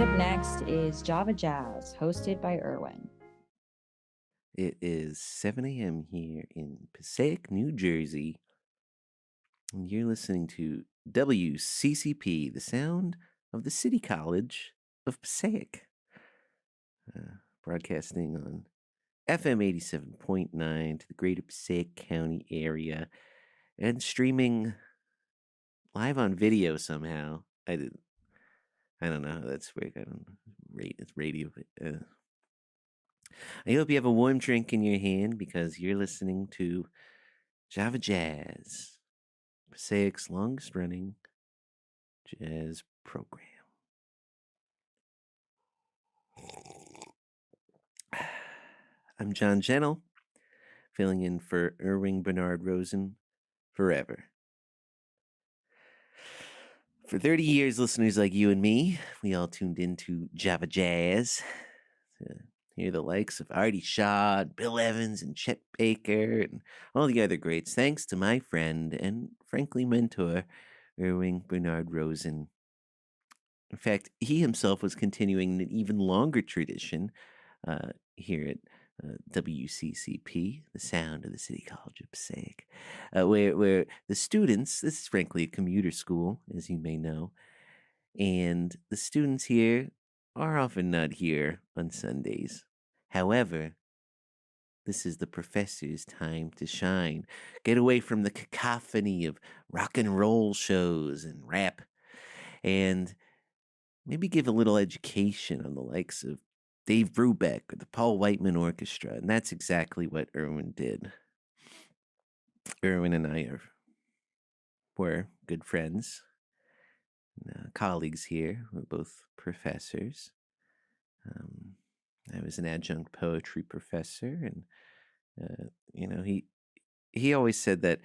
Coming up next is Java Jazz, hosted by Erwin. It is 7 a.m. here in Passaic, New Jersey, and you're listening to WCCP, the sound of the City College of Passaic, broadcasting on FM 87.9 to the greater Passaic County area, and streaming live on video somehow. I don't know how that's work. I don't rate it's radio. I hope you have a warm drink in your hand because you're listening to Java Jazz, Passaic's longest running jazz program. I'm John Gentle, filling in for Irving Bernard Rosen forever. For 30 years, listeners like you and me, we all tuned into Java Jazz to hear the likes of Artie Shaw, Bill Evans, and Chet Baker, and all the other greats, thanks to my friend and, frankly, mentor, Irving Bernard Rosen. In fact, he himself was continuing an even longer tradition here at WCCP, the sound of the City College of Passaic, where the students, this is frankly a commuter school, as you may know, and the students here are often not here on Sundays. However, this is the professor's time to shine. Get away from the cacophony of rock and roll shows and rap, and maybe give a little education on the likes of Dave Brubeck or the Paul Whiteman Orchestra. And that's exactly what Irwin did. Irwin and I were good friends, colleagues here. We're both professors. I was an adjunct poetry professor, and he always said that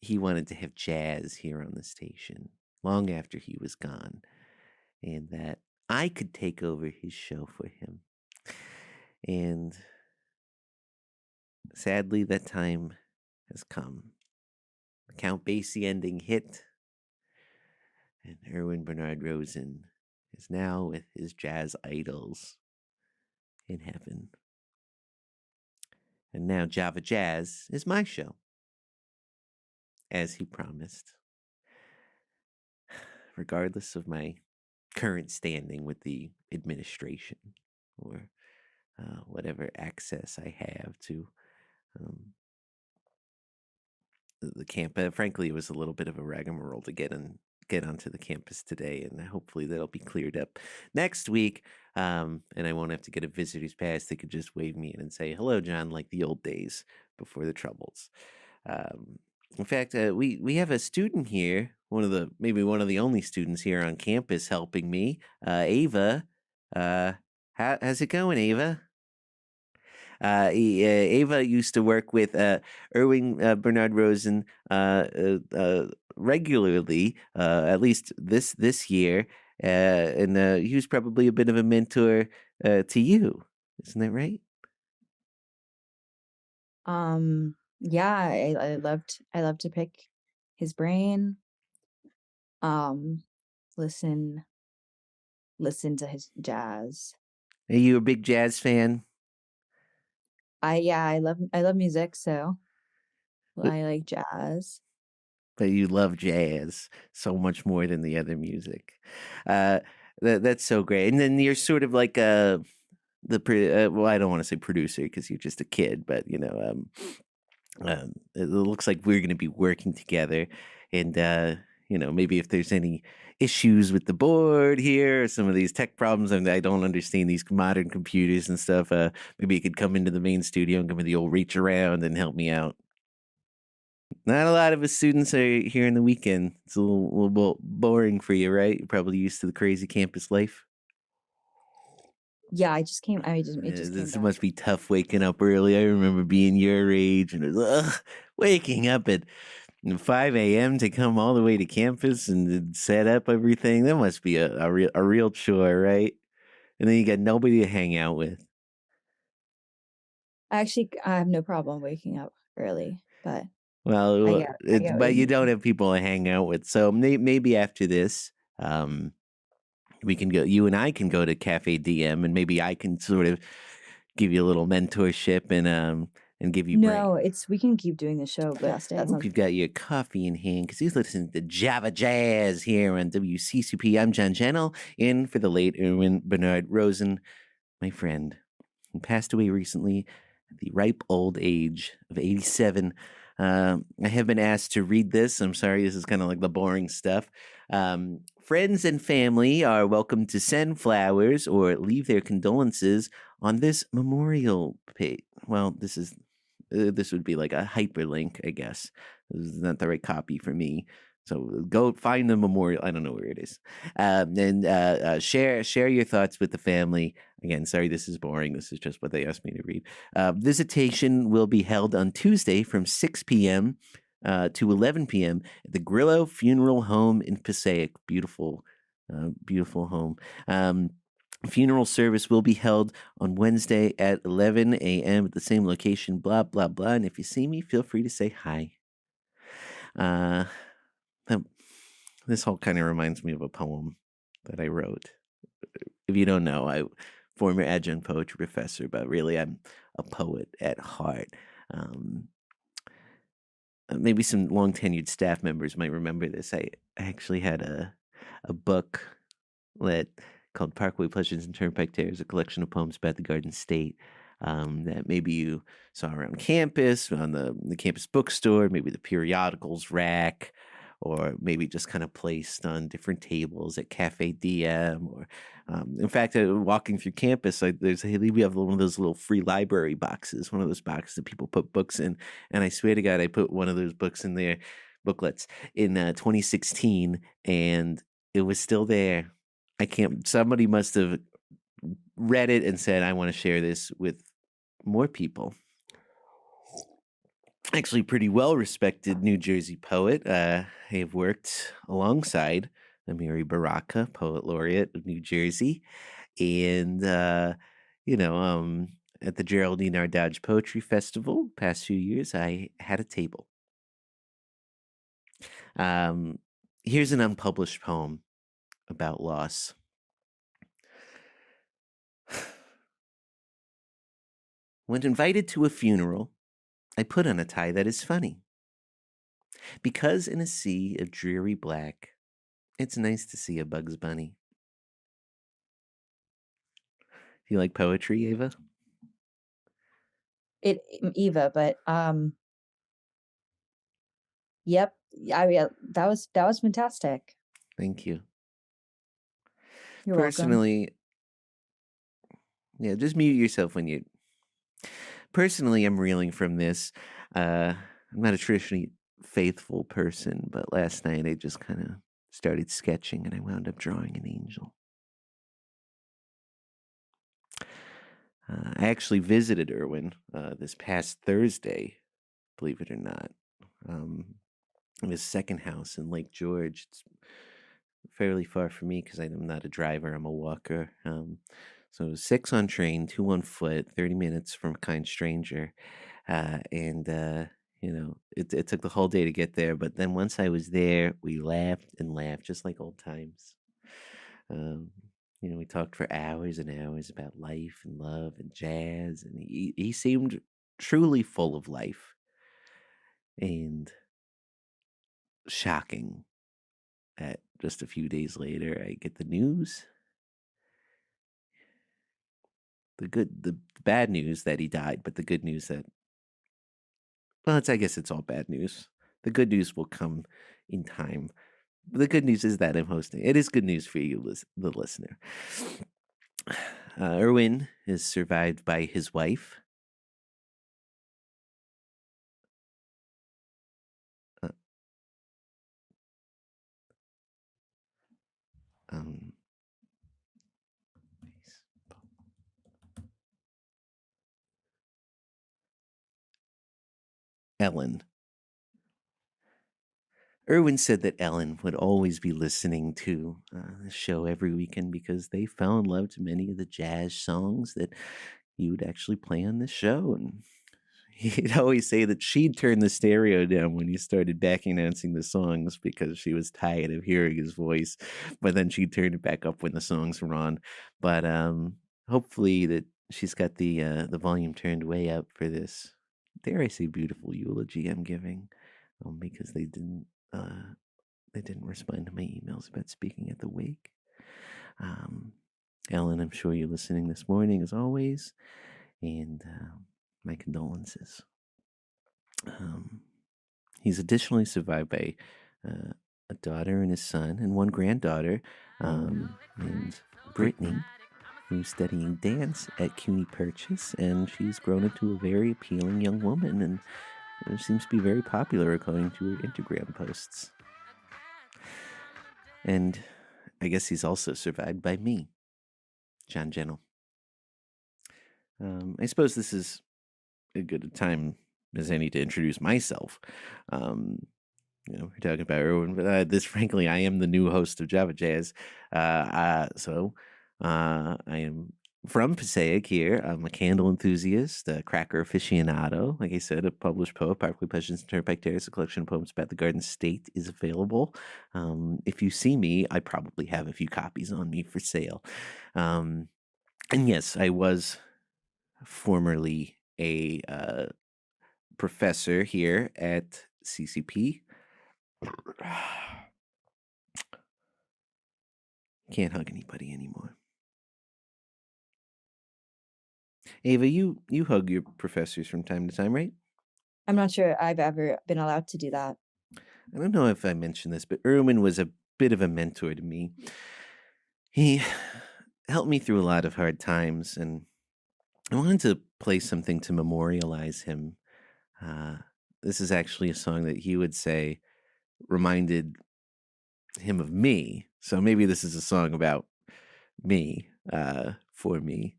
he wanted to have jazz here on the station long after he was gone, and that I could take over his show for him. And sadly, that time has come. The Count Basie ending hit, and Irwin Bernard Rosen is now with his jazz idols in heaven. And now Java Jazz is my show, as he promised. Regardless of my current standing with the administration or whatever access I have to the campus. Frankly, it was a little bit of a rigmarole to get onto the campus today, and hopefully that'll be cleared up next week. And I won't have to get a visitor's pass. They could just wave me in and say, "Hello, John," like the old days before the troubles. In fact, we have a student here, maybe one of the only students here on campus helping me, Ava. How's it going, Ava? Ava used to work with Irving Bernard Rosen regularly, at least this year, and he was probably a bit of a mentor to you, isn't that right? Yeah, I loved to pick his brain. Listen to his jazz. Are you a big jazz fan? I love music, so I like jazz. But you love jazz so much more than the other music. That's so great. And then you're sort of like well, I don't want to say producer because you're just a kid, but it looks like we're going to be working together, and maybe if there's any issues with the board here or some of these tech problems, and I don't understand these modern computers and stuff, maybe you could come into the main studio and give me the old reach around and help me out. Not a lot of us students are here in the weekend. It's a little boring for you, right? You're probably used to the crazy campus life. Yeah, it just came This back. must be tough waking up early. I remember being your age and waking up at 5 a.m. to come all the way to campus and set up everything. That must be a real chore, right? And then you got nobody to hang out with. Actually, I have no problem waking up early, but well, but you don't have people to hang out with. So maybe after this, we can go. You and I can go to Cafe DM, and maybe I can sort of give you a little mentorship and give you No, brain. we can keep doing the show, but I hope you've got your coffee in hand because he's listening to Java Jazz here on WCCP. I'm John Channel, in for the late Erwin Bernard Rosen, my friend, who passed away recently at the ripe old age of 87. I have been asked to read this. I'm sorry, this is kind of like the boring stuff. Friends and family are welcome to send flowers or leave their condolences on this memorial page. Well, this would be like a hyperlink, I guess. This is not the right copy for me. So go find the memorial. I don't know where it is. And share your thoughts with the family. Again, sorry, this is boring. This is just what they asked me to read. Visitation will be held on Tuesday from 6 p.m. To 11 p.m. at the Grillo Funeral Home in Passaic. Beautiful, beautiful home. Funeral service will be held on Wednesday at 11 a.m. at the same location, blah, blah, blah. And if you see me, feel free to say hi. This all kind of reminds me of a poem that I wrote. If you don't know, I'm former adjunct poetry professor, but really I'm a poet at heart. Maybe some long tenured staff members might remember this. I actually had a book called Parkway Pleasures and Turnpike Terrors, a collection of poems about the Garden State that maybe you saw around campus, on the campus bookstore, maybe the periodicals rack, or maybe just kind of placed on different tables at Cafe DM. Or, in fact, walking through campus, we have one of those little free library boxes, one of those boxes that people put books in. And I swear to God, I put one of those books in there, booklets, in 2016, and it was still there. Somebody must have read it and said, I want to share this with more people. Actually, pretty well respected New Jersey poet. I have worked alongside Amiri Baraka, poet laureate of New Jersey. And, at the Geraldine R. Dodge Poetry Festival, past few years, I had a table. Here's an unpublished poem about loss. When invited to a funeral, I put on a tie that is funny. Because in a sea of dreary black, it's nice to see a Bugs Bunny. Do you like poetry, Ava? Eva, but yep. I mean, that was fantastic. Thank you. You're Personally, yeah, just mute yourself when you. Personally, I'm reeling from this. I'm not a traditionally faithful person, but last night I just kind of started sketching and I wound up drawing an angel. I actually visited Irwin this past Thursday, believe it or not. In his second house in Lake George. It's fairly far from me because I'm not a driver, I'm a walker. So 6 on train, 2 on foot, 30 minutes from a kind stranger. It took the whole day to get there. But then once I was there, we laughed and laughed, just like old times. We talked for hours and hours about life and love and jazz. And he seemed truly full of life. And shocking that just a few days later, I get the news. The bad news that he died, but the good news that, well, I guess it's all bad news. The good news will come in time. The good news is that I'm hosting. It is good news for you, the listener. Irwin is survived by his wife. Ellen. Irwin said that Ellen would always be listening to the show every weekend because they fell in love to many of the jazz songs that you would actually play on this show. And he'd always say that she'd turn the stereo down when he started back announcing the songs because she was tired of hearing his voice, but then she'd turn it back up when the songs were on. But hopefully that she's got the volume turned way up for this, dare I say, beautiful eulogy I'm giving, because they didn't respond to my emails about speaking at the wake. Ellen, I'm sure you're listening this morning as always, and my condolences. He's additionally survived by a daughter and his son, and one granddaughter named Brittany, who's studying dance at CUNY Purchase, and she's grown into a very appealing young woman, and seems to be very popular according to her Instagram posts. And I guess he's also survived by me, John Gentle. I suppose this is a good time as any to introduce myself. We're talking about Erwin, but this, frankly, I am the new host of Java Jazz. So I am from Passaic here. I'm a candle enthusiast, a cracker aficionado. Like I said, a published poet, Parkway Pleasures and Turnpike Terrace, a collection of poems about the Garden State is available. If you see me, I probably have a few copies on me for sale. And yes, I was formerly a professor here at CCP. Can't hug anybody anymore. Ava, you hug your professors from time to time, right? I'm not sure I've ever been allowed to do that. I don't know if I mentioned this, but Erwin was a bit of a mentor to me. He helped me through a lot of hard times, and I wanted to play something to memorialize him. This is actually a song that he would say reminded him of me. So maybe this is a song about me, for me,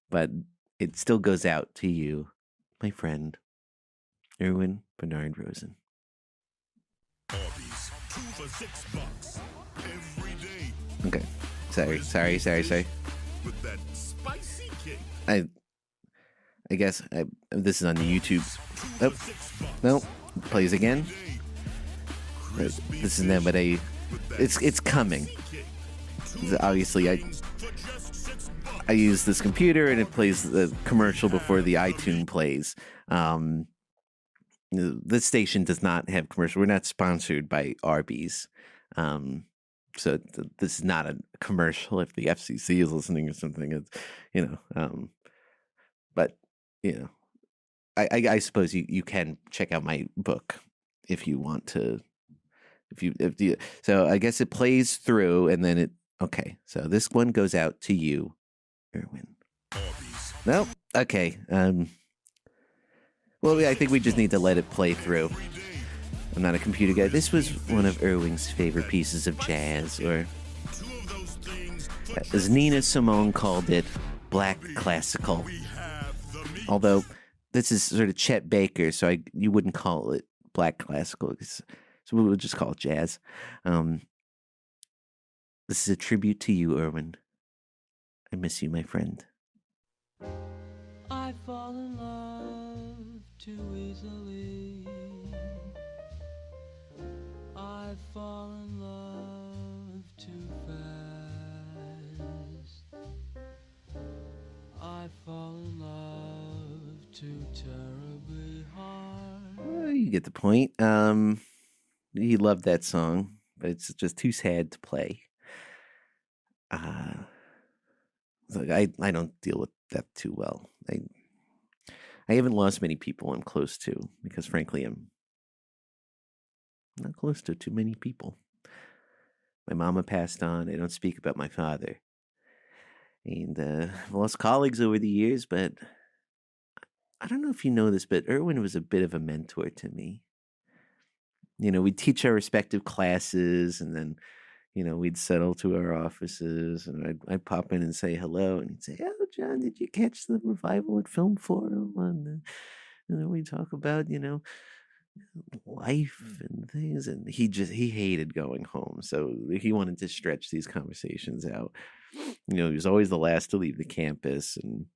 but it still goes out to you, my friend, Erwin Bernard Rosen. Arby's, 2 for $6 every day. Okay, sorry. With that spicy kick. I guess this is on the YouTube. Oh, no, plays again. This is not what it's coming. Obviously, I use this computer and it plays the commercial before the iTunes plays. This station does not have commercial. We're not sponsored by Arby's. So this is not a commercial if the FCC is listening or something. It's, but, I suppose you can check out my book if you want to. So I guess it plays through and then okay. So this one goes out to you, Erwin. Nope. Okay. Well, I think we just need to let it play through. I'm not a computer guy. This was one of Erwin's favorite pieces of jazz, or as Nina Simone called it, black classical. Although this is sort of Chet Baker, so you wouldn't call it black classical. So we'll just call it jazz. This is a tribute to you, Erwin. I miss you, my friend. I fall in love too easily. I fall in love too fast. I fall in love too terribly hard. Well, you get the point. He loved that song, but it's just too sad to play. I don't deal with death too well. I haven't lost many people I'm close to because, frankly, I'm not close to too many people. My mama passed on. I don't speak about my father. And I've lost colleagues over the years, but I don't know if you know this, but Erwin was a bit of a mentor to me. We'd teach our respective classes, and then, we'd settle to our offices, and I'd pop in and say hello, and he'd say, "Oh, John, did you catch the revival at Film Forum?" And then we'd talk about, life and things, and he hated going home, so he wanted to stretch these conversations out. He was always the last to leave the campus, and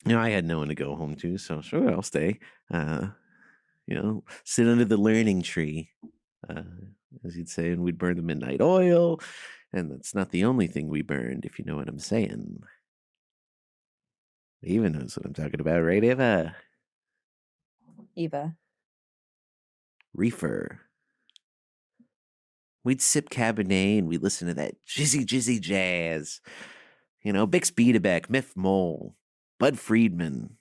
I had no one to go home to, so sure, I'll stay. Sit under the learning tree, as you'd say, and we'd burn the midnight oil. And that's not the only thing we burned, if you know what I'm saying. Eva knows what I'm talking about, right, Eva? Eva. Reefer. We'd sip Cabernet and we'd listen to that jizzy jazz. Bix Beiderbecke, Miff Mole, Bud Friedman,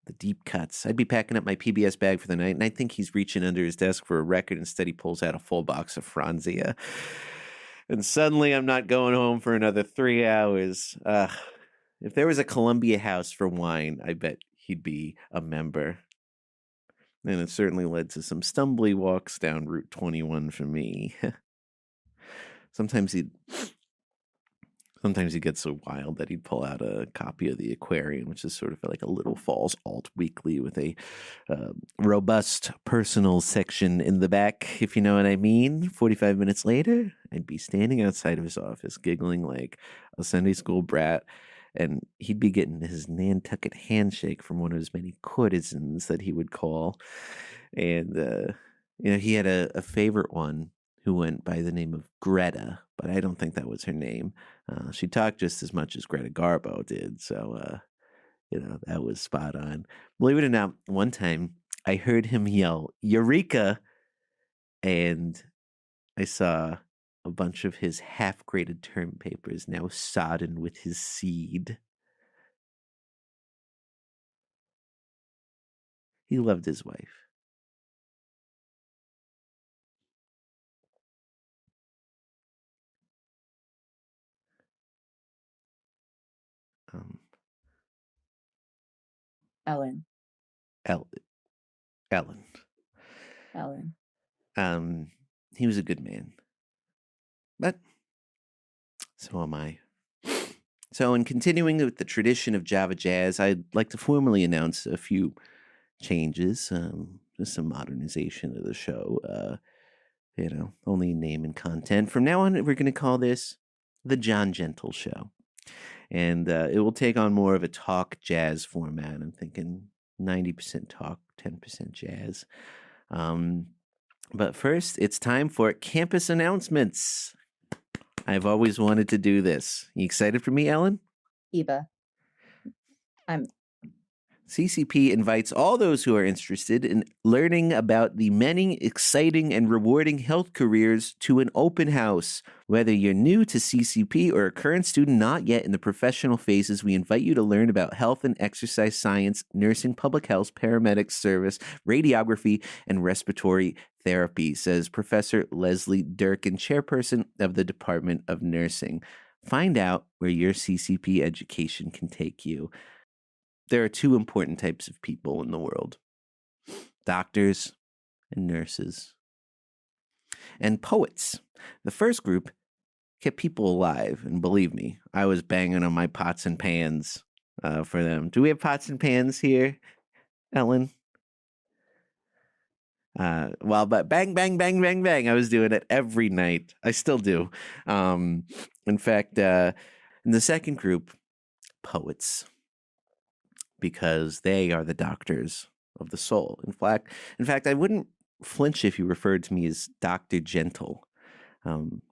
the deep cuts. I'd be packing up my PBS bag for the night, and I think he's reaching under his desk for a record. Instead, he pulls out a full box of Franzia. And suddenly, I'm not going home for another 3 hours. If there was a Columbia House for wine, I bet he'd be a member. And it certainly led to some stumbly walks down Route 21 for me. Sometimes he'd get so wild that he'd pull out a copy of The Aquarium, which is sort of like a Little Falls alt weekly with a robust personal section in the back, if you know what I mean. 45 minutes later, I'd be standing outside of his office, giggling like a Sunday school brat, and he'd be getting his Nantucket handshake from one of his many courtesans that he would call. And, he had a favorite one who went by the name of Greta, but I don't think that was her name. She talked just as much as Greta Garbo did, so, that was spot on. Believe it or not, one time I heard him yell, "Eureka!" And I saw a bunch of his half-graded term papers now sodden with his seed. He loved his wife. Ellen. Ellen. He was a good man. But so am I. So in continuing with the tradition of Java Jazz, I'd like to formally announce a few changes, just some modernization of the show. Only name and content. From now on, we're going to call this the John Gentle Show. And it will take on more of a talk jazz format. I'm thinking 90% talk, 10% jazz. But first, it's time for campus announcements. I've always wanted to do this. You excited for me, Ellen? Eva. CCP invites all those who are interested in learning about the many exciting and rewarding health careers to an open house. Whether you're new to CCP or a current student not yet in the professional phases, we invite you to learn about health and exercise science, nursing, public health, paramedic service, radiography, and respiratory therapy, says Professor Leslie Durkin, chairperson of the Department of Nursing. Find out where your CCP education can take you. There are two important types of people in the world: doctors and nurses. And poets. The first group kept people alive, and believe me, I was banging on my pots and pans for them. Do we have pots and pans here, Ellen? But bang, bang, bang, bang, bang. I was doing it every night. I still do. In fact, in the second group, poets. Because they are the doctors of the soul. In fact, I wouldn't flinch if you referred to me as Dr. Gentle.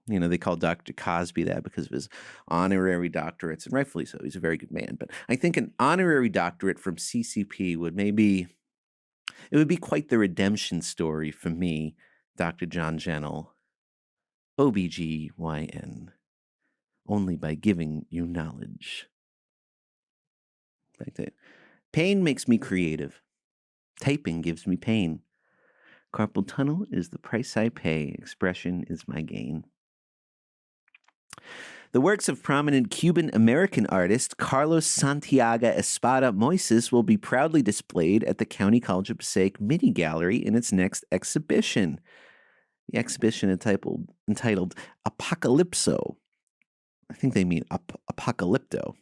They call Dr. Cosby that because of his honorary doctorates, and rightfully so. He's a very good man. But I think an honorary doctorate from CCP would be quite the redemption story for me, Dr. John Gentle. OBGYN. Only by giving you knowledge. Like that. Pain makes me creative. Typing gives me pain. Carpal tunnel is the price I pay. Expression is my gain. The works of prominent Cuban-American artist Carlos Santiago Espada Moises will be proudly displayed at the County College of Passaic Mini Gallery in its next exhibition. The exhibition entitled Apocalypso, I think they mean Apocalypto,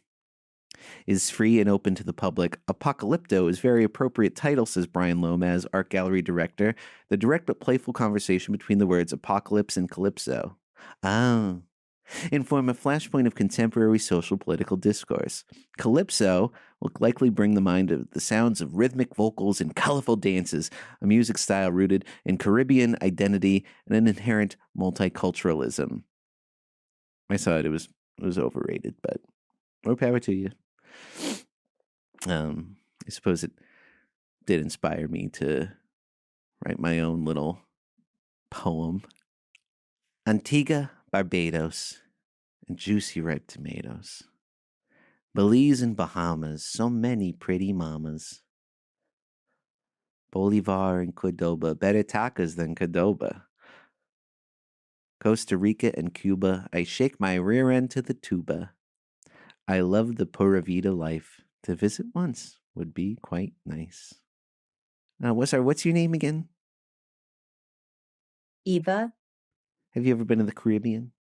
is free and open to the public. Apocalypto is a very appropriate title, says Brian Lomas, art gallery director. The direct but playful conversation between the words apocalypse and calypso. Oh. and form a flashpoint of contemporary social political discourse. Calypso will likely bring the mind of the sounds of rhythmic vocals and colorful dances, a music style rooted in Caribbean identity and an inherent multiculturalism. I saw it. It was overrated, but more power to you. I suppose it did inspire me to write my own little poem. Antigua, Barbados, and juicy ripe tomatoes. Belize and Bahamas, so many pretty mamas. Bolivar and Cordoba, better tacos than Cordoba. Costa Rica and Cuba, I shake my rear end to the tuba. I love the Pura Vida life. To visit once would be quite nice. What's your name again? Eva. Have you ever been to the Caribbean?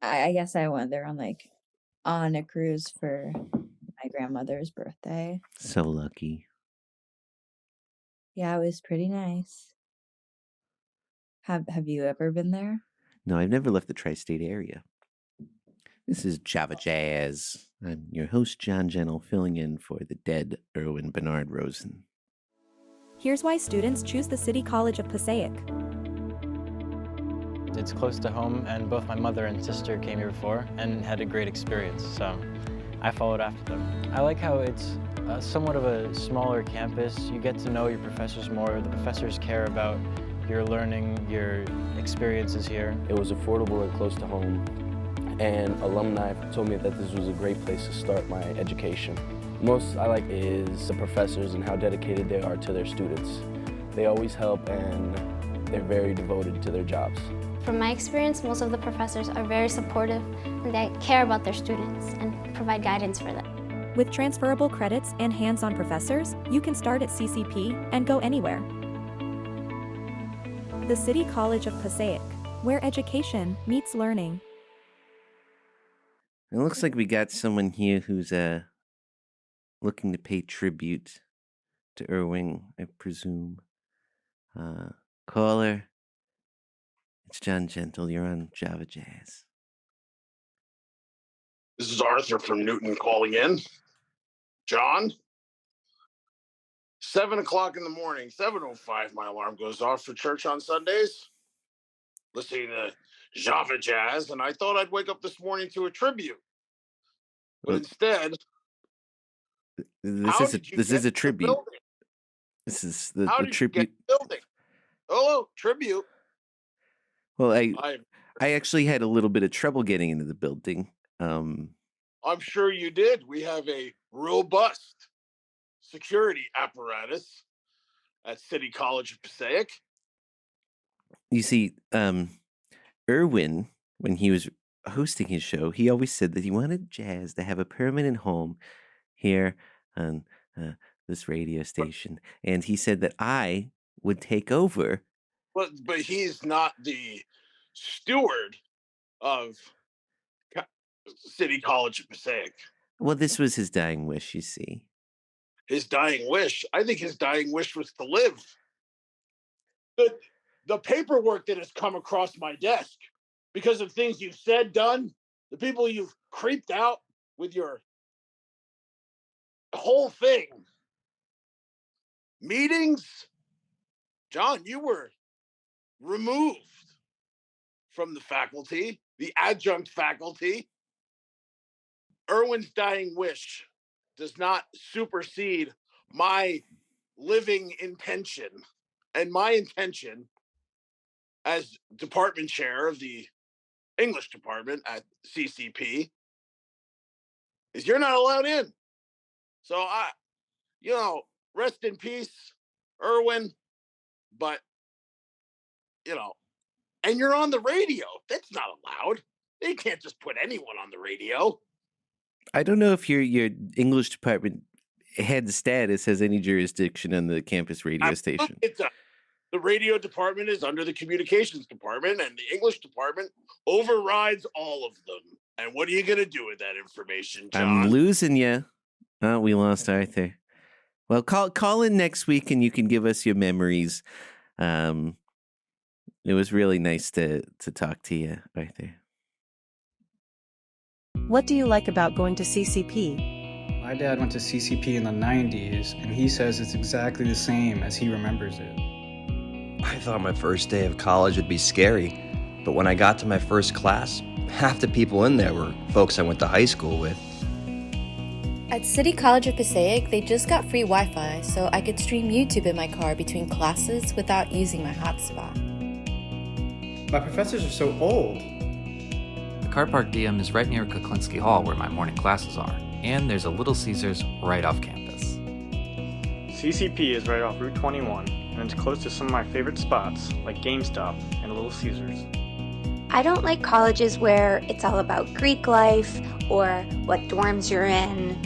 I guess I went there on a cruise for my grandmother's birthday. So lucky. Yeah, it was pretty nice. Have you ever been there? No, I've never left the tri-state area. This is Java Jazz. I'm your host, John Gentle, filling in for the dead Erwin Bernard Rosen. Here's why students choose the City College of Passaic. It's close to home, and both my mother and sister came here before and had a great experience, so I followed after them. I like how it's somewhat of a smaller campus. You get to know your professors more. The professors care about your learning, your experiences here. It was affordable and close to home, and alumni told me that this was a great place to start my education. Most I like is the professors and how dedicated they are to their students. They always help, and they're very devoted to their jobs. From my experience, most of the professors are very supportive and they care about their students and provide guidance for them. With transferable credits and hands-on professors, you can start at CCP and go anywhere. The City College of Passaic, where education meets learning. It looks like we got someone here who's looking to pay tribute to Erwin, I presume. Caller, it's John Gentle. You're on Java Jazz. This is Arthur from Newton calling in. John? 7 o'clock in the morning, 7:05, my alarm goes off for church on Sundays. Listening to Java Jazz, and I thought I'd wake up this morning to a tribute. But instead, This is a tribute. This is the tribute. Building. Hello, tribute. Well, I actually had a little bit of trouble getting into the building. I'm sure you did. We have a robust security apparatus at City College of Passaic. You see, Erwin, when he was hosting his show, he always said that he wanted jazz to have a permanent home here on this radio station. And he said that I would take over. But he's not the steward of City College of Passaic. Well, this was his dying wish, you see. His dying wish? I think his dying wish was to live. The paperwork that has come across my desk because of things you've said, done, the people you've creeped out with your whole thing. Meetings? John, you were removed from the faculty, the adjunct faculty. Erwin's dying wish does not supersede my living intention. And my intention as department chair of the English department at CCP is you're not allowed in. So rest in peace, Erwin. But, and you're on the radio. That's not allowed. You can't just put anyone on the radio. I don't know if your English department head status has any jurisdiction on the campus radio station. The radio department is under the communications department, and the English department overrides all of them. And what are you going to do with that information, John? I'm losing you. Oh, we lost Arthur. Well, call in next week, and you can give us your memories. It was really nice to talk to you, Arthur. What do you like about going to CCP? My dad went to CCP in the 90s, and he says it's exactly the same as he remembers it. I thought my first day of college would be scary, but when I got to my first class, half the people in there were folks I went to high school with. At City College of Passaic, they just got free Wi-Fi, so I could stream YouTube in my car between classes without using my hotspot. My professors are so old. The car park diem is right near Kuklinski Hall where my morning classes are, and there's a Little Caesars right off campus. CCP is right off Route 21, and it's close to some of my favorite spots like GameStop and Little Caesars. I don't like colleges where it's all about Greek life or what dorms you're in.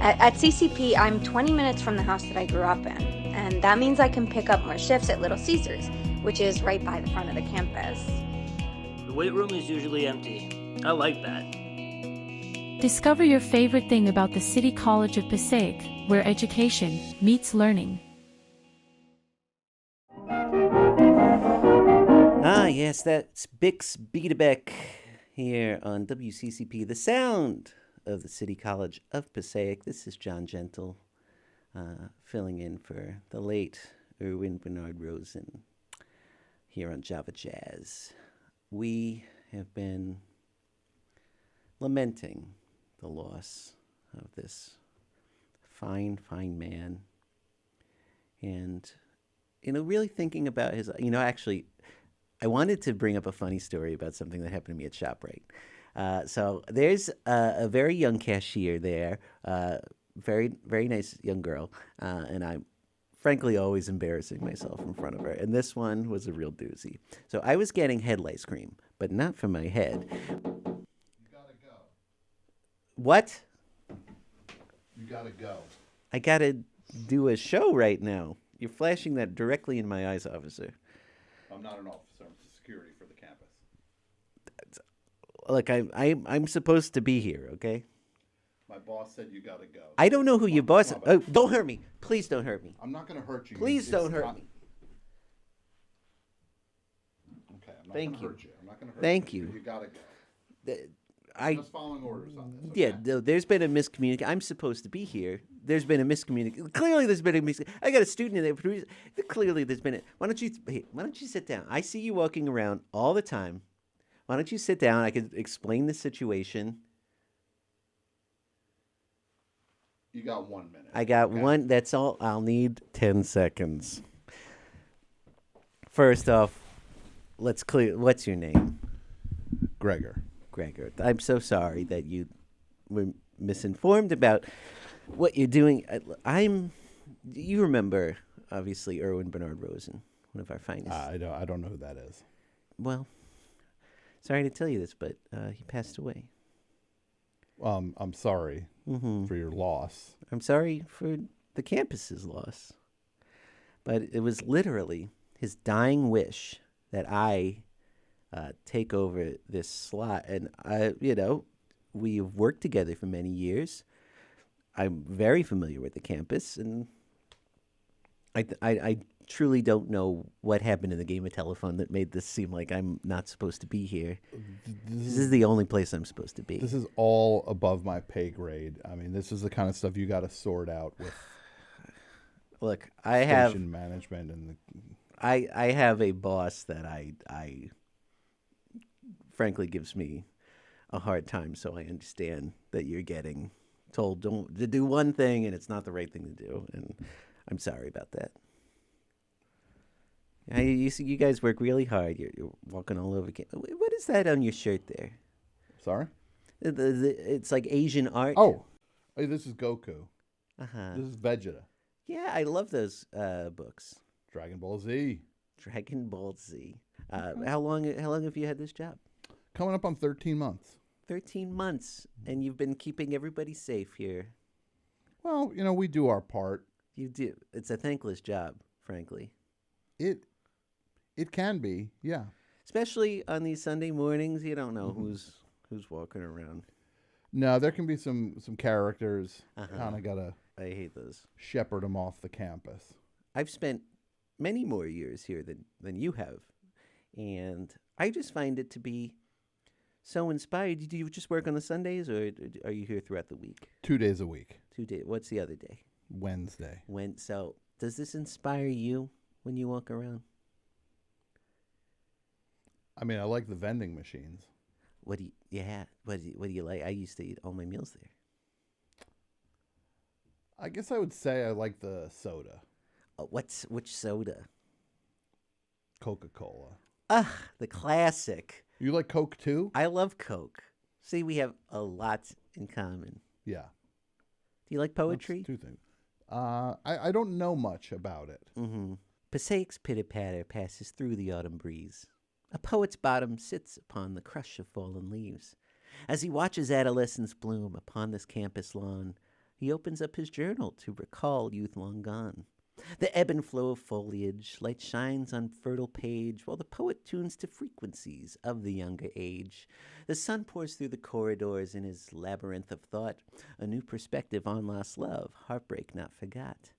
At CCP, I'm 20 minutes from the house that I grew up in, and that means I can pick up more shifts at Little Caesars, which is right by the front of the campus. The weight room is usually empty. I like that. Discover your favorite thing about the City College of Passaic, where education meets learning. Ah, yes, that's Bix Biedebeck here on WCCP, the sound of the City College of Passaic. This is John Gentle, filling in for the late Erwin Bernard Rosen here on Java Jazz. We have been lamenting the loss of this fine, fine man. And, really thinking about his, actually, I wanted to bring up a funny story about something that happened to me at ShopRite. So there's a very young cashier there, very, very nice young girl, and I'm frankly always embarrassing myself in front of her. And this one was a real doozy. So I was getting head lice cream, but not for my head. You gotta go. What? You gotta go. I gotta do a show right now. You're flashing that directly in my eyes, officer. I'm not an officer. I'm security for the campus. Look, I'm supposed to be here, okay? My boss said you gotta go. I don't know who your boss is. Oh, don't hurt me. Please don't hurt me. I'm not gonna hurt you. Please don't hurt me. Okay, I'm not Thank gonna you. hurt you. I'm not gonna hurt Thank you. you. You gotta go. I'm just following orders on this. Yeah, there's been a miscommunication. I'm supposed to be here. There's been a miscommunication. Clearly, there's been a miscommunication. I got a student in there. Clearly, there's been a. Why don't you sit down? I see you walking around all the time. Why don't you sit down? I could explain the situation. You got 1 minute. I got one. That's all. I'll need 10 seconds. First off, let's clear. What's your name? Gregor. Gregor. I'm so sorry that you were misinformed about what you're doing. You remember, obviously, Erwin Bernard Rosen, one of our finest. I don't know who that is. Well, sorry to tell you this, but he passed away. I'm sorry for your loss. I'm sorry for the campus's loss. But it was literally his dying wish that I take over this slot. And, we've worked together for many years. I'm very familiar with the campus, and I truly don't know what happened in the game of telephone that made this seem like I'm not supposed to be here. This is the only place I'm supposed to be. This is all above my pay grade. I mean, this is the kind of stuff you got to sort out with. Look, station management and I have a boss that I frankly gives me a hard time, so I understand that you're getting told to do one thing and it's not the right thing to do, and I'm sorry about that. You guys work really hard. You're walking all over. What is that on your shirt there? Sorry? It's like Asian art. Oh, this is Goku. Uh-huh. This is Vegeta. Yeah, I love those books. Dragon Ball Z. Dragon Ball Z. How long have you had this job? Coming up on 13 months. 13 months, and you've been keeping everybody safe here. Well, we do our part. You do. It's a thankless job, frankly. It can be, yeah. Especially on these Sunday mornings, you don't know who's walking around. No, there can be some characters. Uh-huh. Kind of gotta. I hate those. Shepherd them off the campus. I've spent many more years here than you have, And I just find it to be so inspired. Do you just work on the Sundays, or are you here throughout the week? 2 days a week. 2 days. What's the other day? Wednesday. So does this inspire you when you walk around? I mean, I like the vending machines. What do you like? I used to eat all my meals there. I guess I would say I like the soda. Which soda? Coca-Cola. The classic. You like Coke too? I love Coke. See, we have a lot in common. Yeah. Do you like poetry? That's 2 things. I don't know much about it. Mm-hmm. Passaic's pitter-patter passes through the autumn breeze. A poet's bottom sits upon the crush of fallen leaves. As he watches adolescence bloom upon this campus lawn, he opens up his journal to recall youth long gone. The ebb and flow of foliage, light shines on fertile page, while the poet tunes to frequencies of the younger age. The sun pours through the corridors in his labyrinth of thought, a new perspective on lost love, heartbreak not forgot.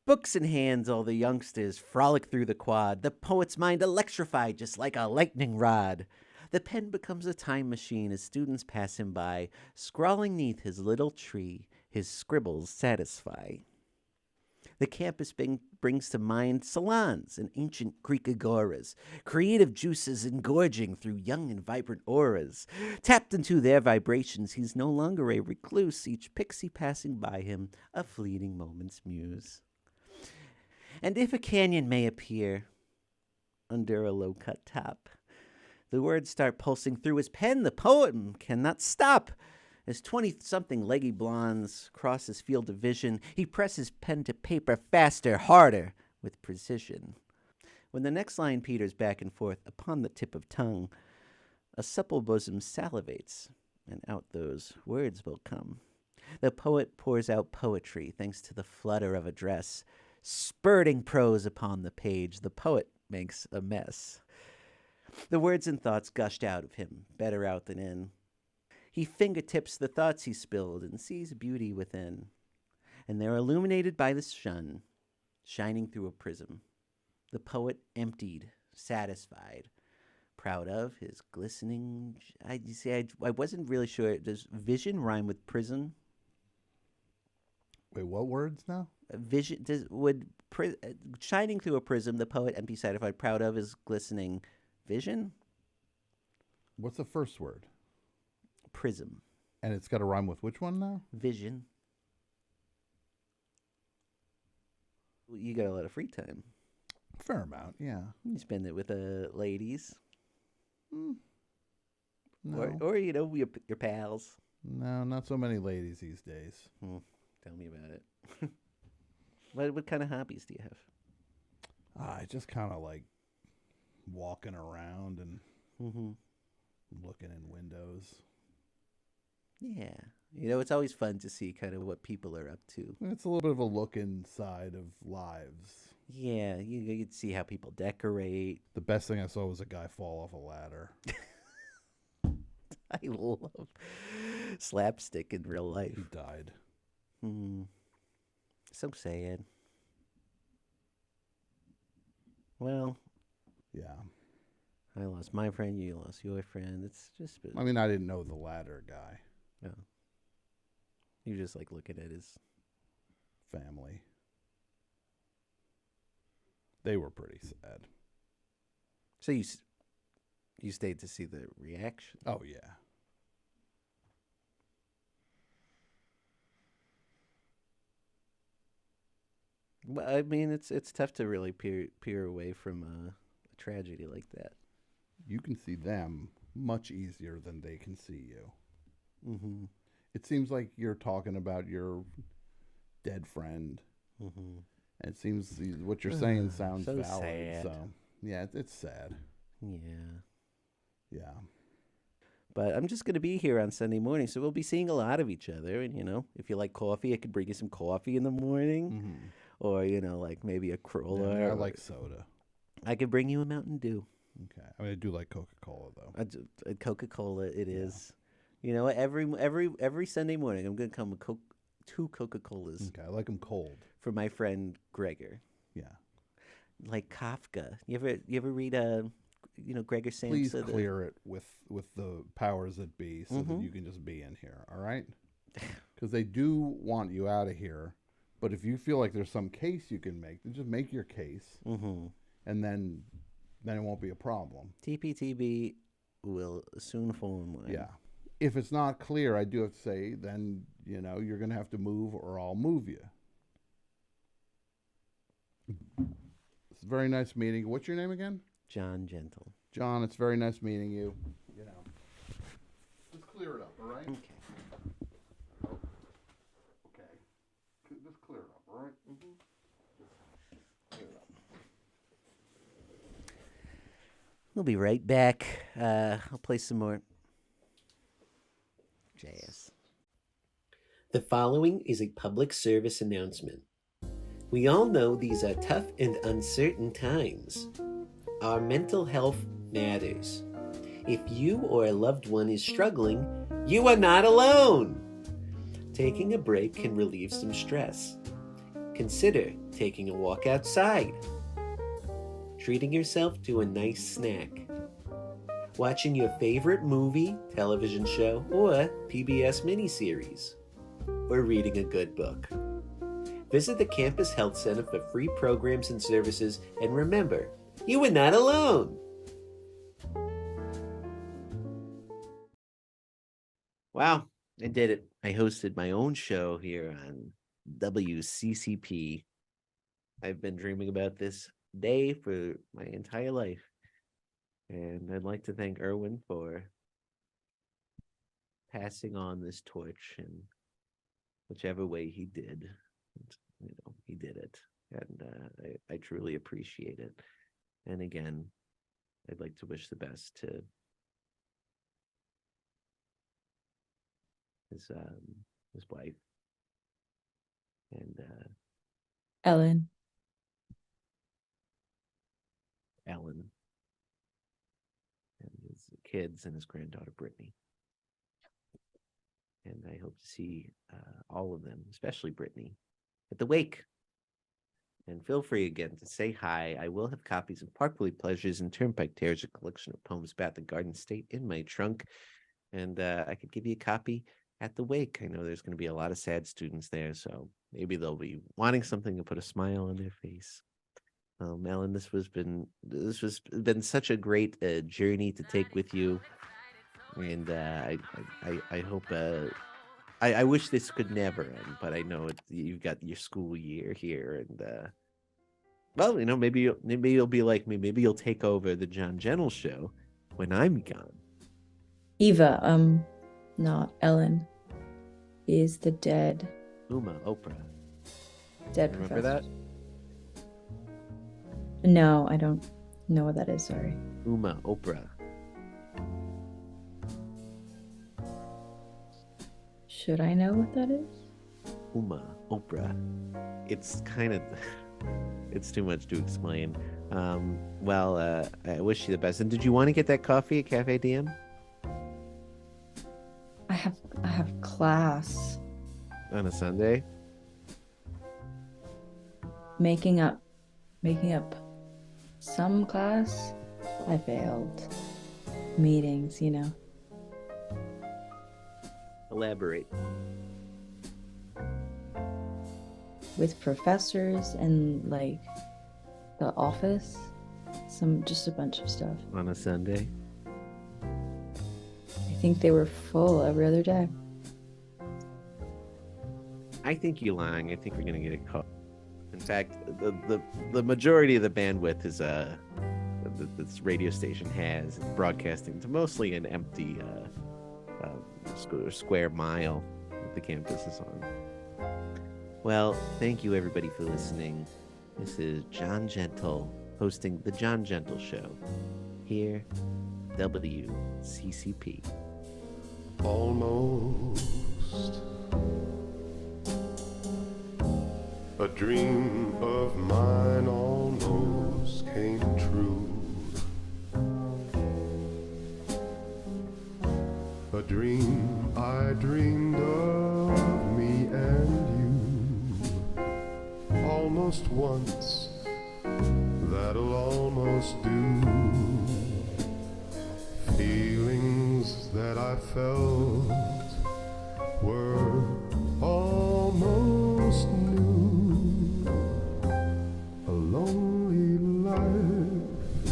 Books in hands, all the youngsters frolic through the quad, the poet's mind electrified just like a lightning rod. The pen becomes a time machine as students pass him by, scrawling neath his little tree, his scribbles satisfy. The campus brings to mind salons and ancient Greek agoras, creative juices engorging through young and vibrant auras. Tapped into their vibrations, he's no longer a recluse, each pixie passing by him, a fleeting moment's muse. And if a canyon may appear under a low-cut top, the words start pulsing through his pen, the poem cannot stop. As 20-something leggy blondes cross his field of vision, he presses pen to paper faster, harder, with precision. When the next line peters back and forth upon the tip of tongue, a supple bosom salivates, and out those words will come. The poet pours out poetry thanks to the flutter of a dress. Spurting prose upon the page, the poet makes a mess. The words and thoughts gushed out of him, better out than in. He fingertips the thoughts he spilled and sees beauty within. And they're illuminated by the sun, shining through a prism. The poet emptied, satisfied, proud of his glistening... I wasn't really sure. Does vision rhyme with prism? Wait, what words now? Vision shining through a prism, the poet empty, satisfied, proud of his glistening vision? What's the first word? Prism. And it's got to rhyme with which one now? Vision. You got a lot of free time. Fair amount, yeah. You spend it with ladies. No. Or your pals. No, not so many ladies these days. Tell me about it. What kind of hobbies do you have? I just kind of like walking around and looking in windows. Yeah. It's always fun to see kind of what people are up to. It's a little bit of a look inside of lives. Yeah, you'd see how people decorate. The best thing I saw was a guy fall off a ladder. I love slapstick in real life. He died. So sad. Well. Yeah. I lost my friend, you lost your friend. It's just... I mean, I didn't know the ladder guy. No. You just like looking at his... family. They were pretty sad. So you stayed to see the reaction? Oh, yeah. Well, I mean, it's tough to really peer away from a tragedy like that. You can see them much easier than they can see you. Mm-hmm. It seems like you're talking about your dead friend. Mm-hmm. And it seems what you're saying sounds so valid. sad. So, yeah, it's sad. Yeah. Yeah. But I'm just going to be here on Sunday morning, so we'll be seeing a lot of each other. And, if you like coffee, I could bring you some coffee in the morning. Mm-hmm. Or, like maybe a cruller. Yeah, I like soda. I could bring you a Mountain Dew. Okay. I mean, I do like Coca-Cola, though. Coca-Cola, it is. Every Sunday morning, I'm going to come with 2 Coca-Colas. Okay, I like them cold. For my friend Gregor. Yeah. Like Kafka. You ever read Gregor Samsa. Please clear it with the powers that be so that Mhm. you can just be in here, all right? Because they do want you out of here. But if you feel like there's some case you can make, then just make your case. Mm-hmm. And then it won't be a problem. TPTB will soon fall in line. Yeah. If it's not clear, I do have to say, then, you're going to have to move or I'll move you. It's a very nice meeting. What's your name again? John Gentle. John, it's very nice meeting you. Just clear it up, all right? Okay. Okay. Just clear it up, all right? Mm-hmm. Clear it up. We'll be right back. I'll play some more jazz. The following is a public service announcement. We all know these are tough and uncertain times. Our mental health matters. If you or a loved one is struggling, you are not alone. Taking a break can relieve some stress. Consider taking a walk outside, treating yourself to a nice snack, watching your favorite movie, television show, or PBS miniseries, or reading a good book. Visit the Campus Health Center for free programs and services, and remember, you are not alone. Wow, I did it. I hosted my own show here on WCCP. I've been dreaming about this day for my entire life. And I'd like to thank Erwin for passing on this torch in whichever way he did. He did it. And I truly appreciate it. And again, I'd like to wish the best to his wife and Ellen. and his kids and his granddaughter Brittany. And I hope to see all of them, especially Brittany, at the wake. And feel free again to say hi. I will have copies of Parkway Pleasures and Turnpike Tears, a collection of poems about the Garden State, in my trunk. And I could give you a copy at the wake. I know there's going to be a lot of sad students there, so maybe they'll be wanting something to put a smile on their face. Ellen, this has been such a great journey to take with you, and I hope. I wish this could never end, but I know you've got your school year here, and well, maybe you'll be like me. Maybe you'll take over the John Gentle show when I'm gone. Eva, not Ellen, is the dead. Oprah. Dead Remember professor. that? No, I don't know what that is. Sorry. Oprah. Should I know what that is? Oprah. It's kind of, it's too much to explain. Well, I wish you the best. And did you want to get that coffee at Cafe DM? I have class. On a Sunday? Making up some class. I failed. Meetings, Elaborate. with professors and like the office, just a bunch of stuff. On a Sunday? I think they were full every other day. I think you're lying. I think we're gonna get it caught. In fact, the majority of the bandwidth is this radio station has broadcasting to mostly an empty square mile that the campus is on. Well, thank you everybody for listening. This is John Gentle hosting the John Gentle Show here, WCCP. Almost a dream of mine almost came true. A dream I dreamed of me and you almost once, that'll almost do. felt were almost new. A lonely life,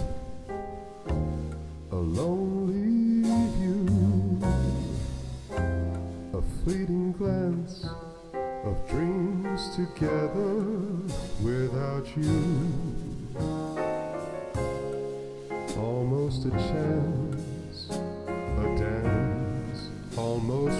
a lonely view, a fleeting glance of dreams together without you. Almost a chance, a dance, almost